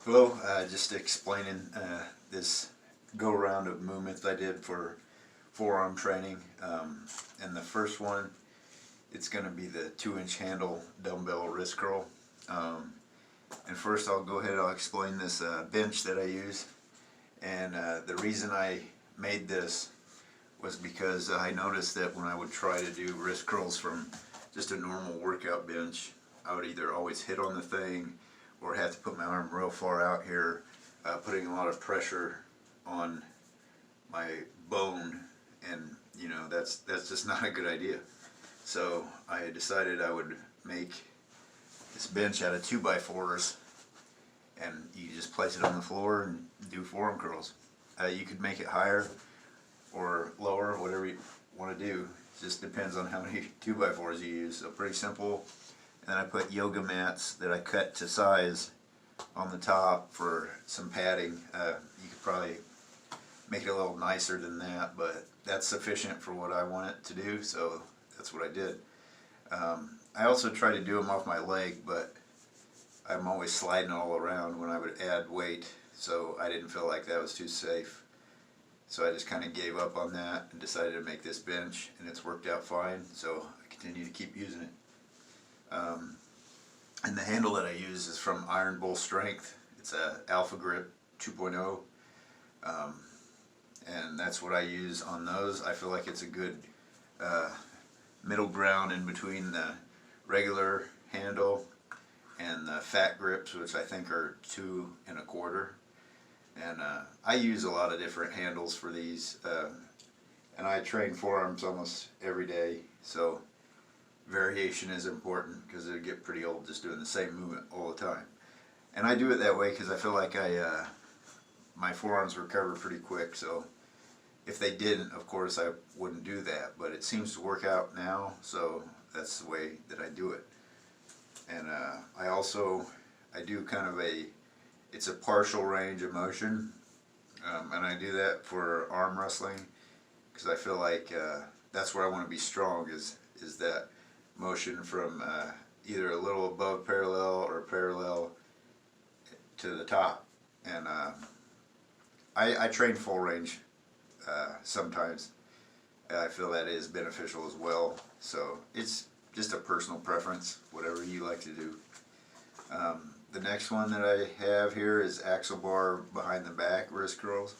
Hello, just explaining this go-around of movements I did for forearm training. And the first one, it's going to be the 2-inch handle dumbbell wrist curl. And first I'll go ahead, I'll explain this bench that I use. And the reason I made this was because I noticed that when I would try to do wrist curls from just a normal workout bench, I would either always hit on the thing or have to put my arm real far out here, putting a lot of pressure on my bone, and that's just not a good idea. So I decided I would make this bench out of 2x4s, and you just place it on the floor and do forearm curls. You could make it higher or lower, whatever you want to do. It just depends on how many 2x4s you use. So pretty simple. And then I put yoga mats that I cut to size on the top for some padding. You could probably make it a little nicer than that, but that's sufficient for what I want it to do, so that's what I did. I also try to do them off my leg, but I'm always sliding all around when I would add weight, so I didn't feel like that was too safe. So I just kind of gave up on that and decided to make this bench, and it's worked out fine, so I continue to keep using it. And the handle that I use is from Iron Bull Strength. It's a Alpha Grip 2.0, and that's what I use on those. I feel like it's a good middle ground in between the regular handle and the fat grips, which I think are 2 1/4. And I use a lot of different handles for these, and I train forearms almost every day, so variation is important because it'll get pretty old just doing the same movement all the time. And I do it that way because I feel like my forearms recover pretty quick, so if they didn't, of course I wouldn't do that, but it seems to work out now, so that's the way that I do it. And I do kind of it's a partial range of motion, and I do that for arm wrestling because I feel like that's where I want to be strong, is that motion from either a little above parallel or parallel to the top. And I train full range sometimes. I feel that is beneficial as well, so it's just a personal preference, whatever you like to do. The next one that I have here is axle bar behind the back wrist curls,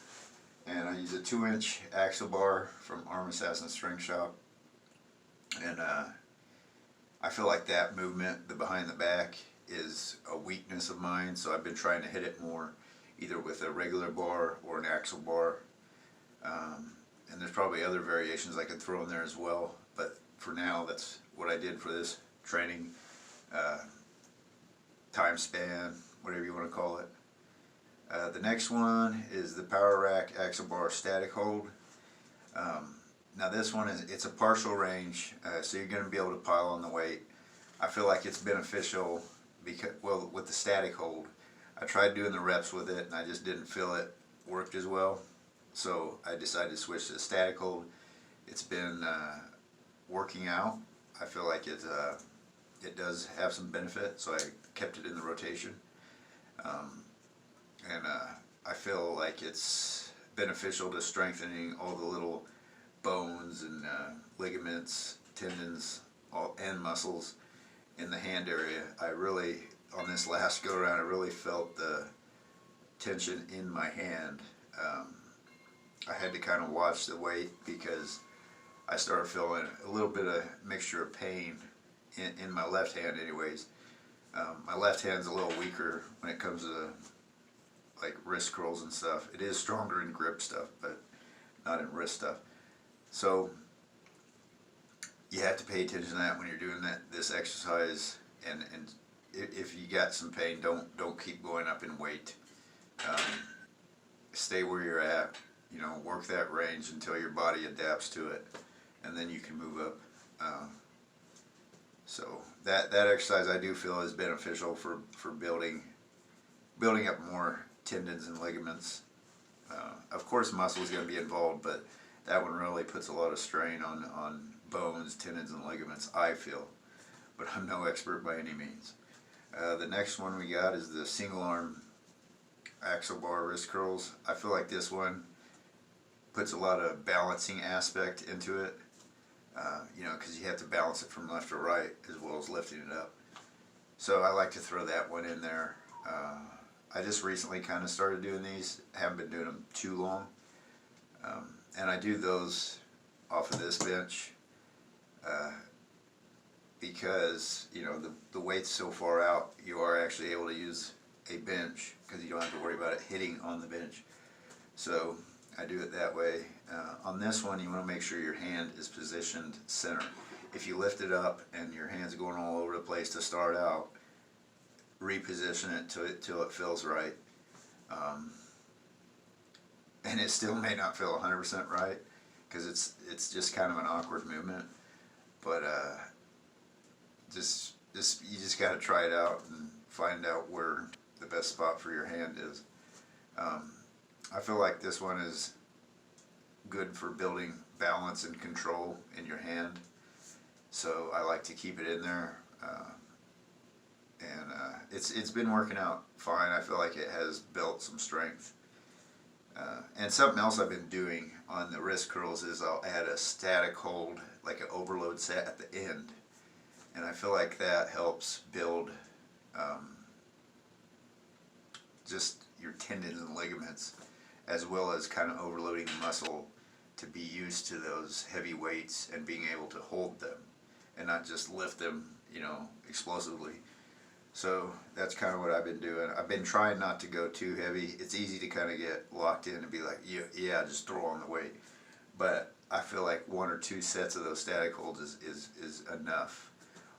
and I use a 2-inch axle bar from Arm Assassin Strength Shop. And I feel like that movement, the behind the back, is a weakness of mine, so I've been trying to hit it more, either with a regular bar or an axle bar. And there's probably other variations I could throw in there as well, but for now that's what I did for this training time span, whatever you want to call it. The next one is the Power Rack Axle Bar Static Hold. Now this one it's a partial range, so you're going to be able to pile on the weight. I feel like it's beneficial because, well, with the static hold, I tried doing the reps with it and I just didn't feel it worked as well. So I decided to switch to the static hold. It's been working out. I feel like it does have some benefit, so I kept it in the rotation. And I feel like it's beneficial to strengthening all the little bones and ligaments, tendons, and muscles in the hand area. I really, on this last go around, I really felt the tension in my hand. I had to kind of watch the weight because I started feeling a little bit of mixture of pain in my left hand anyways. My left hand's a little weaker when it comes to like wrist curls and stuff. It is stronger in grip stuff, but not in wrist stuff. So you have to pay attention to that when you're doing this exercise, and if you got some pain, don't keep going up in weight. Stay where you're at, work that range until your body adapts to it, and then you can move up. So that exercise I do feel is beneficial for building up more tendons and ligaments. Of course muscle is going to be involved, but that one really puts a lot of strain on bones, tendons, and ligaments, I feel. But I'm no expert by any means. The next one we got is the single arm axle bar wrist curls. I feel like this one puts a lot of balancing aspect into it, you know, because you have to balance it from left to right as well as lifting it up. So I like to throw that one in there. I just recently kind of started doing these. Haven't been doing them too long. And I do those off of this bench because, you know, the weight's so far out, you are actually able to use a bench because you don't have to worry about it hitting on the bench. So I do it that way. On this one, you want to make sure your hand is positioned center. If you lift it up and your hand's going all over the place to start out, reposition it till it feels right. And it still may not feel 100% right because it's just kind of an awkward movement. But you just got to try it out and find out where the best spot for your hand is. I feel like this one is good for building balance and control in your hand, so I like to keep it in there, and it's been working out fine. I feel like it has built some strength. And something else I've been doing on the wrist curls is I'll add a static hold, like an overload set at the end, and I feel like that helps build just your tendons and ligaments, as well as kind of overloading the muscle to be used to those heavy weights and being able to hold them and not just lift them, you know, explosively. So that's kind of what I've been doing. I've been trying not to go too heavy. It's easy to kind of get locked in and be like, yeah, just throw on the weight. But I feel like 1 or 2 sets of those static holds is enough.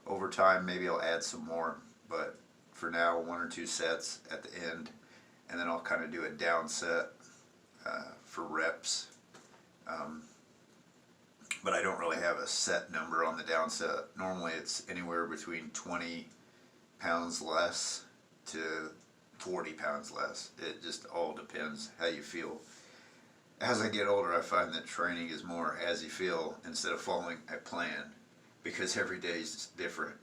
Over time, maybe I'll add some more, but for now, 1 or 2 sets at the end, and then I'll kind of do a down set for reps. But I don't really have a set number on the down set. Normally it's anywhere between 20 pounds less to 40 pounds less. It just all depends how you feel. As I get older, I find that training is more as you feel instead of following a plan, because every day is different.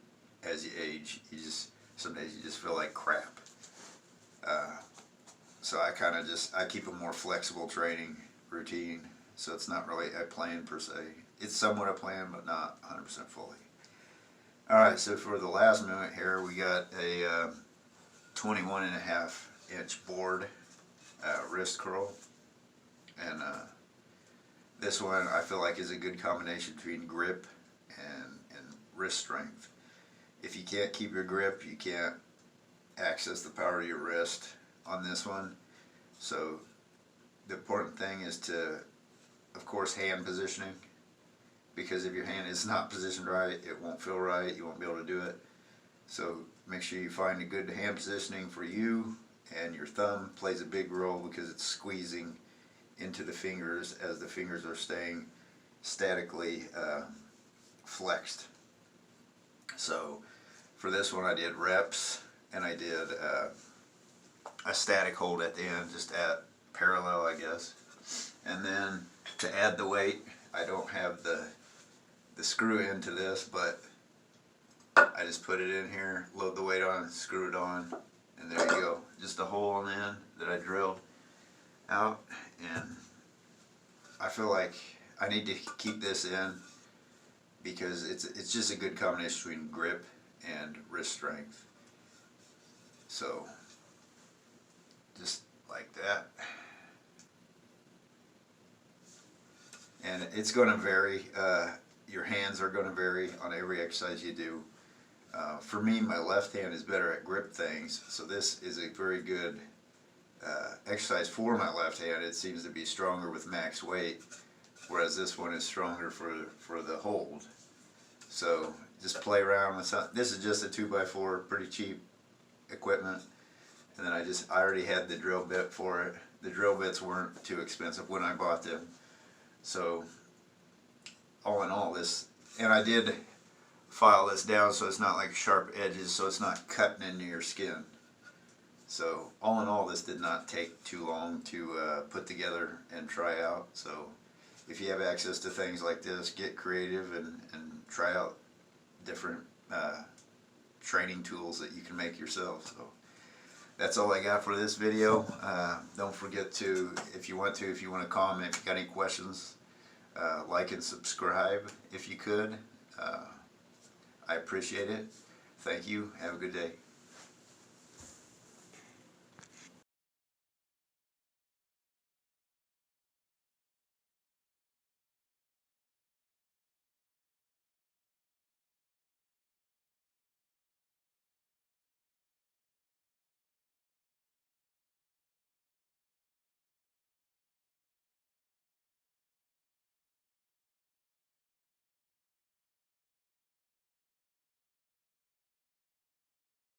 As you age, some days you just feel like crap. So I keep a more flexible training routine, so it's not really a plan per se. It's somewhat a plan, but not 100% fully. Alright, so for the last movement here, we got a 21.5-inch board wrist curl. And this one I feel like is a good combination between grip and wrist strength. If you can't keep your grip, you can't access the power of your wrist on this one. So the important thing is to, of course, hand positioning, because if your hand is not positioned right, it won't feel right, you won't be able to do it. So make sure you find a good hand positioning for you, and your thumb plays a big role because it's squeezing into the fingers as the fingers are staying statically flexed. So for this one I did reps, and I did a static hold at the end, just at parallel, I guess. And then to add the weight, I don't have the screw into this, but I just put it in here, load the weight on, screw it on, and there you go. Just a hole on the end that I drilled out, and I feel like I need to keep this in because it's just a good combination between grip and wrist strength. So just like that. And it's going to vary. Your hands are going to vary on every exercise you do. For me, my left hand is better at grip things, so this is a very good exercise for my left hand. It seems to be stronger with max weight, whereas this one is stronger for the hold. So just play around with something. This is just a 2x4, pretty cheap equipment. And then I already had the drill bit for it. The drill bits weren't too expensive when I bought them. So all in all, and I did file this down so it's not like sharp edges, so it's not cutting into your skin. So all in all, this did not take too long to put together and try out. So if you have access to things like this, get creative and try out different training tools that you can make yourself. So that's all I got for this video. Don't forget to, if you want to comment, if you got any questions, like and subscribe if you could. I appreciate it. Thank you. Have a good day.